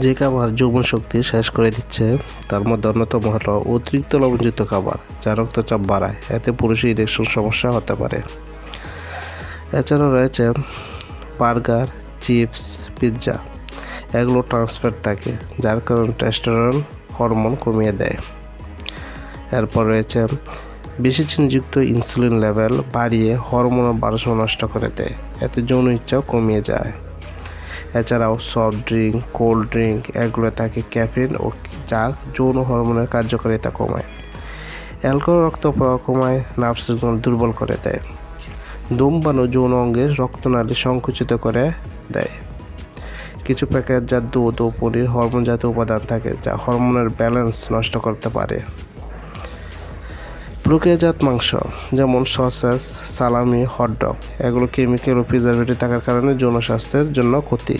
যে খাবার যৌবন শক্তি শেষ করে দিচ্ছে তার মধ্যে অন্যতম হলো অতিরিক্ত লবণযুক্ত খাবার, যা রক্তচাপ বাড়ায়, এতে পুরুষের ইরেকশন সমস্যা হতে পারে। এছাড়াও রয়েছে বার্গার, চিপস, পিৎজা, এগুলো ট্রান্স ফ্যাট থাকে, যার কারণে টেস্টোস্টেরন হরমোন কমিয়ে দেয়। এরপর রয়েছে বেশি চিনিযুক্ত ইনসুলিন লেভেল বাড়িয়ে হরমোনের ভারসাম্য নষ্ট করে দেয়, এতে যৌন ইচ্ছাও কমিয়ে যায়। এছাড়াও সফট ড্রিঙ্ক, কোল্ড ড্রিঙ্ক, এগুলো থাকে ক্যাফিন ও যা যৌন হরমোনের কার্যকারিতা কমায়। অ্যালকোহল রক্ত প্রবাহ কমায়, নার্ভ সিগন্যাল দুর্বল করে দেয়। ধূমপান ও যৌন অঙ্গের রক্তনালী সংকুচিত করে দেয়। কিছু প্যাকেটজাত দুধ ও পনির হরমোনজাত উপাদান থাকে, যা হরমোনের ব্যালেন্স নষ্ট করতে পারে। প্রক্রিয়াজাত মাংস যেমন সসেজ, সালামি, হটডগ, এগুলো কেমিক্যাল ও প্রিজারভেটিভ থাকার কারণে যৌন স্বাস্থ্যের জন্য ক্ষতি।